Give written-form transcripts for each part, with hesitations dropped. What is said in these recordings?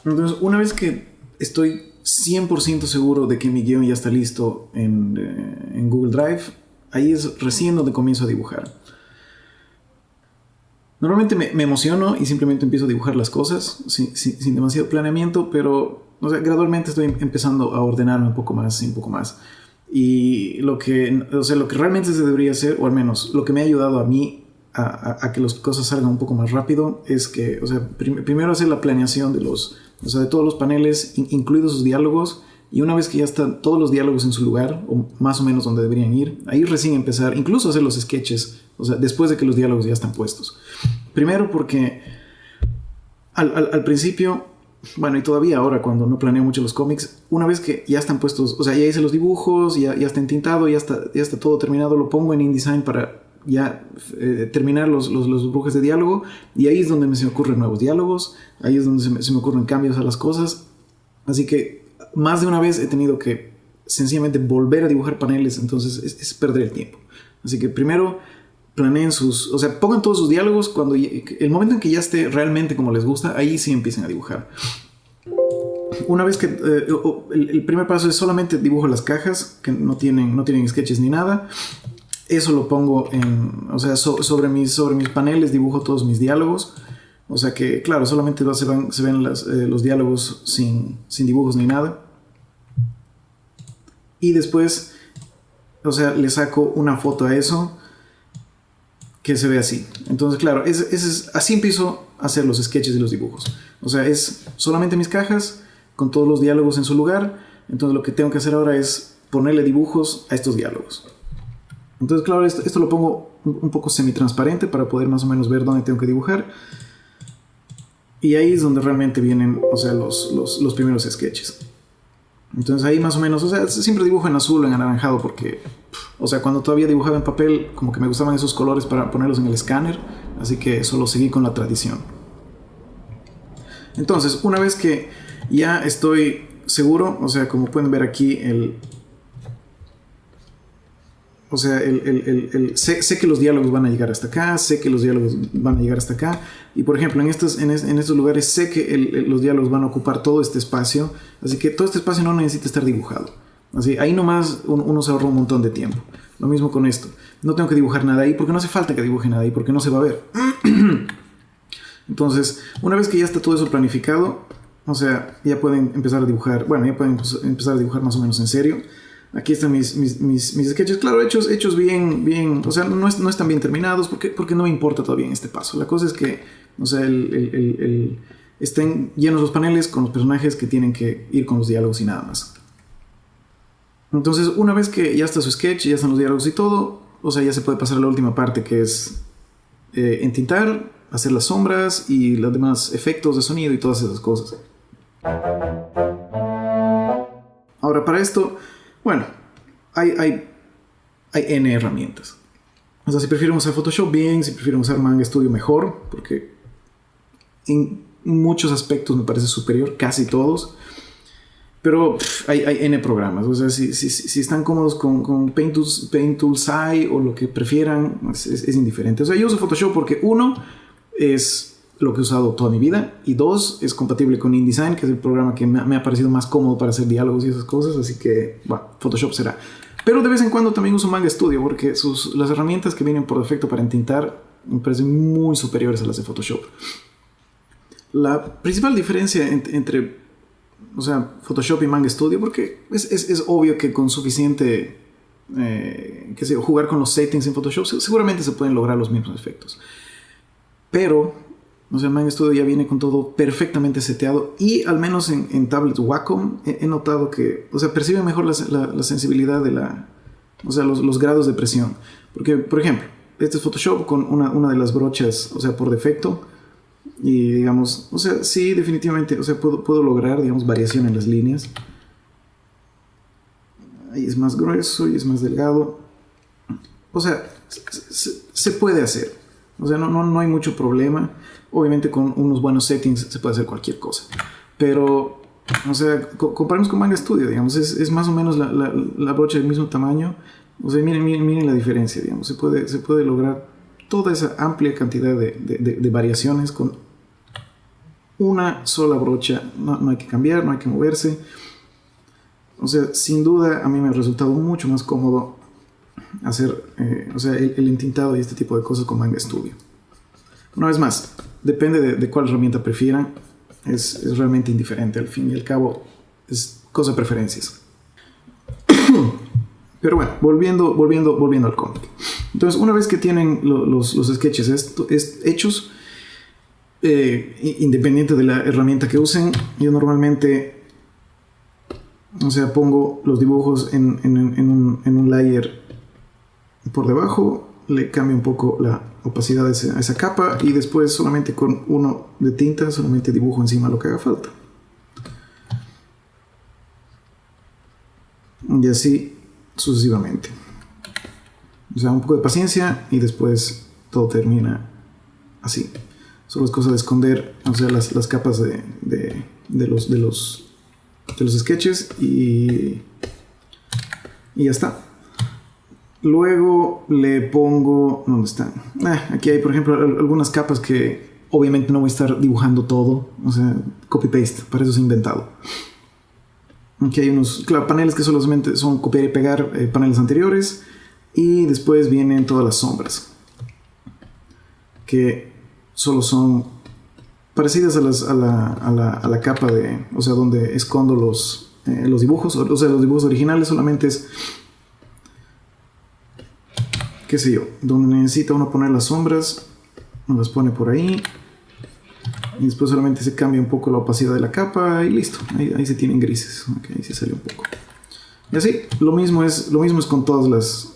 Entonces, una vez que estoy 100% seguro de que mi guión ya está listo en Google Drive, ahí es recién donde comienzo a dibujar. Normalmente me emociono y simplemente empiezo a dibujar las cosas sin demasiado planeamiento, pero gradualmente estoy empezando a ordenarme un poco más. Y lo que realmente se debería hacer, o al menos lo que me ha ayudado a mí a que las cosas salgan un poco más rápido, es que primero hacer la planeación de todos los paneles, incluidos sus diálogos, y una vez que ya están todos los diálogos en su lugar, o más o menos donde deberían ir, ahí recién empezar, incluso hacer los sketches, después de que los diálogos ya están puestos. Primero porque al principio, bueno, y todavía ahora cuando no planeo mucho los cómics, una vez que ya están puestos, ya hice los dibujos, ya está entintado, ya está todo terminado, lo pongo en InDesign para ya terminar los brujos de diálogo, y ahí es donde se me ocurren nuevos diálogos, ahí es donde se me ocurren cambios a las cosas. Así que más de una vez he tenido que sencillamente volver a dibujar paneles, entonces es perder el tiempo. Así que primero planeen pongan todos sus diálogos, cuando el momento en que ya esté realmente como les gusta, ahí sí empiecen a dibujar. Una vez que el primer paso es solamente dibujo las cajas que no tienen sketches ni nada. Eso lo pongo sobre mis paneles dibujo todos mis diálogos. O sea que, claro, solamente se ven los diálogos sin dibujos ni nada. Y después, le saco una foto a eso que se ve así. Entonces, claro, así empiezo a hacer los sketches y los dibujos. Es solamente mis cajas con todos los diálogos en su lugar. Entonces, lo que tengo que hacer ahora es ponerle dibujos a estos diálogos. Entonces, claro, esto lo pongo un poco semi-transparente para poder más o menos ver dónde tengo que dibujar. Y ahí es donde realmente vienen, los primeros sketches. Entonces ahí más o menos, siempre dibujo en azul o en anaranjado porque, cuando todavía dibujaba en papel, como que me gustaban esos colores para ponerlos en el escáner. Así que solo seguí con la tradición. Entonces, una vez que ya estoy seguro, como pueden ver aquí, sé que los diálogos van a llegar hasta acá, sé que los diálogos van a llegar hasta acá, y por ejemplo en estos lugares sé que los diálogos van a ocupar todo este espacio, así que todo este espacio no necesita estar dibujado. Así, ahí nomás uno se ahorra un montón de tiempo. Lo mismo con esto, no tengo que dibujar nada ahí porque no hace falta que dibuje nada ahí porque no se va a ver. Entonces, una vez que ya está todo eso planificado, ya pueden empezar a dibujar, empezar a dibujar más o menos en serio. Aquí están mis sketches, claro, hechos bien, no están bien terminados porque no me importa todavía en este paso. La cosa es que, estén llenos los paneles con los personajes que tienen que ir con los diálogos y nada más. Entonces, una vez que ya está su sketch, ya están los diálogos y todo, ya se puede pasar a la última parte, que es entintar, hacer las sombras y los demás efectos de sonido y todas esas cosas. Ahora, para esto, hay N herramientas. Si prefieren usar Photoshop, bien. Si prefieren usar Manga Studio, mejor. Porque en muchos aspectos me parece superior, casi todos. Pero hay N programas. Si están cómodos con Paint Tool SAI o lo que prefieran, es indiferente. Yo uso Photoshop porque, uno, es lo que he usado toda mi vida, y dos, es compatible con InDesign, que es el programa que me ha parecido más cómodo para hacer diálogos y esas cosas, así que Photoshop será. Pero de vez en cuando también uso Manga Studio porque las herramientas que vienen por defecto para entintar me parecen muy superiores a las de Photoshop. La principal diferencia entre Photoshop y Manga Studio, porque es obvio que con suficiente jugar con los settings en Photoshop seguramente se pueden lograr los mismos efectos, pero Manga Studio ya viene con todo perfectamente seteado, y al menos en tablets Wacom he notado que percibe mejor la sensibilidad de los grados de presión. Porque, por ejemplo, este es Photoshop con una de las brochas por defecto, y digamos, sí, definitivamente, puedo lograr, digamos, variación en las líneas. Ahí es más grueso y es más delgado. Se puede hacer. No hay mucho problema. Obviamente con unos buenos settings se puede hacer cualquier cosa. Pero, comparemos con Manga Studio, digamos, es más o menos la brocha del mismo tamaño, O sea, miren la diferencia, digamos. Se puede lograr toda esa amplia cantidad de variaciones con una sola brocha. No hay que cambiar, no hay que moverse. O sea, sin duda a mí me ha resultado mucho más cómodo hacer el entintado y este tipo de cosas con Manga Studio. Una vez más, depende de cuál herramienta prefieran. Es realmente indiferente. Al fin y al cabo, es cosa de preferencias. Pero bueno, volviendo al cómic. Entonces, una vez que tienen los sketches hechos, independiente de la herramienta que usen, yo normalmente, pongo los dibujos en un layer por debajo, le cambio un poco la opacidad a esa capa y después solamente con uno de tinta, solamente dibujo encima lo que haga falta. Y así sucesivamente. O sea, un poco de paciencia y después todo termina así. Solo es cosa de esconder, las capas de los sketches y ya está. Luego le pongo... ¿Dónde están? Aquí hay, por ejemplo, algunas capas que obviamente no voy a estar dibujando todo. O sea, copy-paste, para eso es inventado. Aquí hay unos paneles que solamente son copiar y pegar paneles anteriores. Y después vienen todas las sombras, que solo son parecidas a la capa de... O sea, donde escondo los dibujos. O sea, los dibujos originales solamente es... qué sé yo, donde necesita uno poner las sombras, uno las pone por ahí y después solamente se cambia un poco la opacidad de la capa y listo, ahí se tienen grises, okay, ahí se sale un poco. Y así, lo mismo es con todos los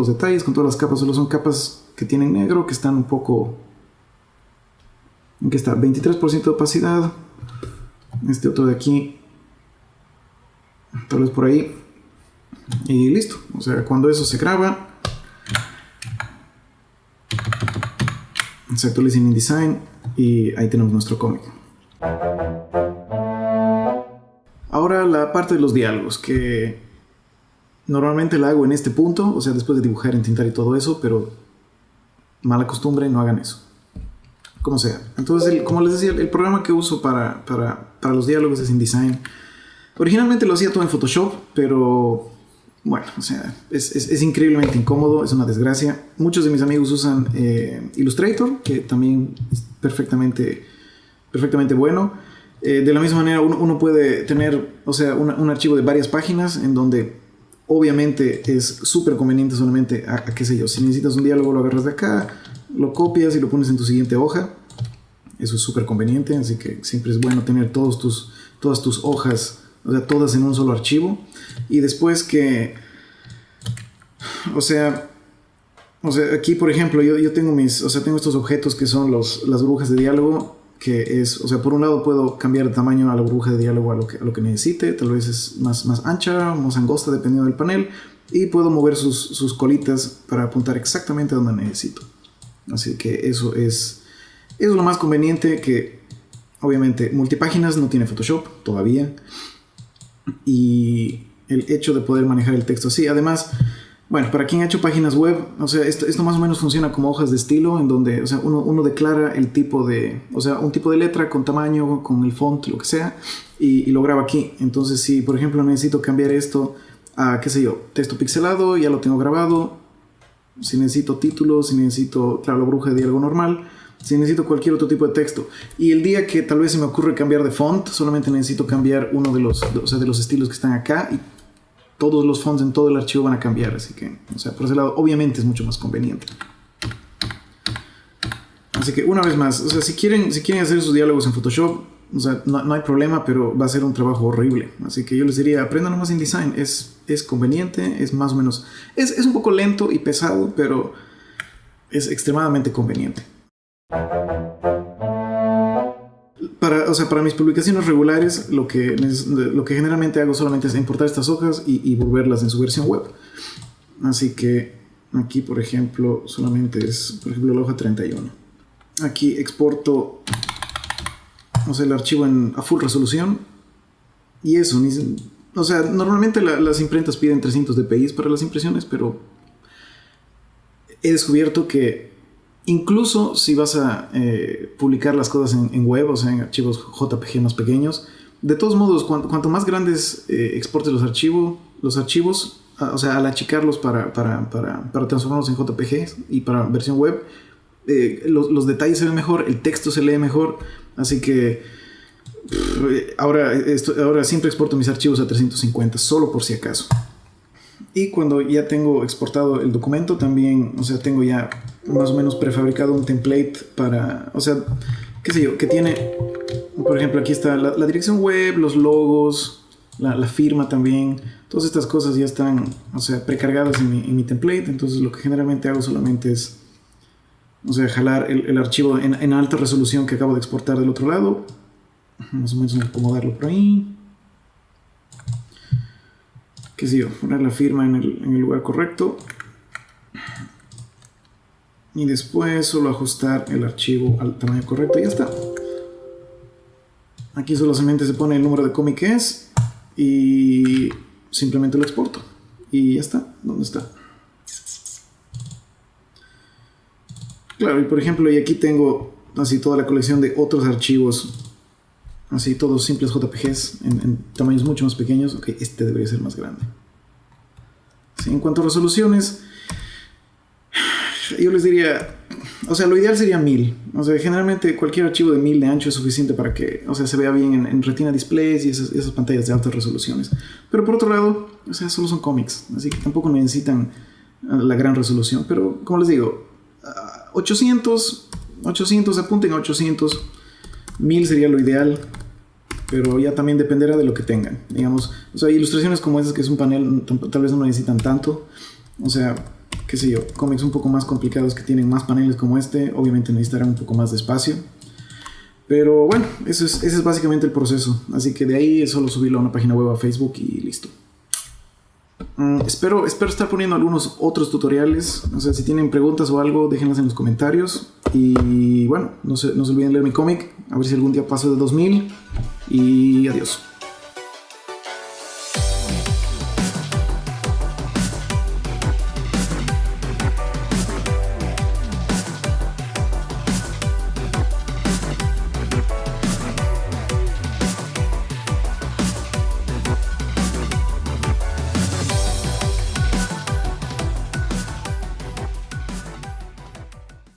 detalles, con todas las capas. Solo son capas que tienen negro, que están un poco... Aquí está, 23% de opacidad. Este otro de aquí, tal vez por ahí. Y listo, o sea, cuando eso se graba, se actualiza en InDesign y ahí tenemos nuestro cómic. Ahora la parte de los diálogos, que normalmente la hago en este punto, o sea, después de dibujar, entintar y todo eso, pero mala costumbre, no hagan eso. Como sea. Entonces, como les decía, el programa que uso para los diálogos es InDesign. Originalmente lo hacía todo en Photoshop, pero bueno, o sea, es increíblemente incómodo, es una desgracia. Muchos de mis amigos usan Illustrator, que también es perfectamente bueno. De la misma manera, uno puede tener, o sea, un archivo de varias páginas en donde obviamente es súper conveniente solamente qué sé yo, si necesitas un diálogo lo agarras de acá, lo copias y lo pones en tu siguiente hoja. Eso es súper conveniente, así que siempre es bueno tener todas tus hojas, o sea, todas en un solo archivo. Y después que, o sea, aquí por ejemplo yo tengo tengo estos objetos que son las burbujas de diálogo, que es, o sea, por un lado puedo cambiar de tamaño a la burbuja de diálogo a lo que necesite. Tal vez es más ancha, más angosta dependiendo del panel, y puedo mover sus colitas para apuntar exactamente a donde necesito. Así que eso es lo más conveniente, que obviamente multipáginas no tiene Photoshop todavía, y el hecho de poder manejar el texto así, además, bueno, para quien ha hecho páginas web, o sea, esto más o menos funciona como hojas de estilo, en donde, o sea, uno declara el tipo de, o sea, un tipo de letra con tamaño, con el font, lo que sea, y lo graba aquí. Entonces, si por ejemplo necesito cambiar esto a, qué sé yo, texto pixelado, ya lo tengo grabado. Si necesito títulos, si necesito, claro, la burbuja de diálogo normal, si necesito cualquier otro tipo de texto. Y el día que tal vez se me ocurre cambiar de font, solamente necesito cambiar uno de los estilos que están acá, y todos los fonts en todo el archivo van a cambiar. Así que, o sea, por ese lado, obviamente es mucho más conveniente. Así que, una vez más, o sea, si quieren hacer sus diálogos en Photoshop, o sea, no hay problema, pero va a ser un trabajo horrible. Así que yo les diría, aprendan nomás InDesign. Es conveniente, es más o menos... Es un poco lento y pesado, pero es extremadamente conveniente. Para mis publicaciones regulares, lo que generalmente hago solamente es importar estas hojas y volverlas en su versión web. Así que aquí, por ejemplo, solamente es, por ejemplo, la hoja 31. Aquí exporto, o sea, el archivo a full resolución, y eso, o sea, normalmente las imprentas piden 300 dpi para las impresiones, pero he descubierto que incluso si vas a publicar las cosas en web, o sea, en archivos JPG más pequeños, de todos modos, cuanto más grandes exportes los archivos, o sea, al achicarlos para transformarlos en JPG y para versión web, los detalles se ven mejor, el texto se lee mejor, así que ahora siempre exporto mis archivos a 350, solo por si acaso. Y cuando ya tengo exportado el documento, también, o sea, tengo ya más o menos prefabricado un template para, o sea, qué sé yo, que tiene, por ejemplo, aquí está la dirección web, los logos, la firma también, todas estas cosas ya están, o sea, precargadas en mi template. Entonces lo que generalmente hago solamente es, o sea, jalar el archivo en alta resolución que acabo de exportar del otro lado, más o menos acomodarlo por ahí, qué sé yo, poner la firma en el lugar correcto y después solo ajustar el archivo al tamaño correcto y ya está. Aquí solamente se pone el número de cómic que es y simplemente lo exporto y ya está. ¿Dónde está? Claro, y por ejemplo, y aquí tengo así toda la colección de otros archivos, así todos simples JPGs en tamaños mucho más pequeños. Ok, este debería ser más grande. Sí, en cuanto a resoluciones, yo les diría, o sea, lo ideal sería 1000. O sea, generalmente cualquier archivo de 1000 de ancho es suficiente para que, o sea, se vea bien en Retina displays y esas pantallas de altas resoluciones. Pero por otro lado, o sea, solo son cómics, así que tampoco necesitan la gran resolución. Pero como les digo, 800, apunten a 800, 1000 sería lo ideal, pero ya también dependerá de lo que tengan. Digamos, o sea, ilustraciones como esas que es un panel, tal vez no necesitan tanto. O sea, qué sé yo, cómics un poco más complicados que tienen más paneles como este, obviamente necesitarán un poco más de espacio. Pero bueno, ese es básicamente el proceso. Así que de ahí es solo subirlo a una página web a Facebook y listo. Espero estar poniendo algunos otros tutoriales. O sea, si tienen preguntas o algo, déjenlas en los comentarios. Y bueno, no se olviden leer mi cómic. A ver si algún día paso de 2000. Y adiós.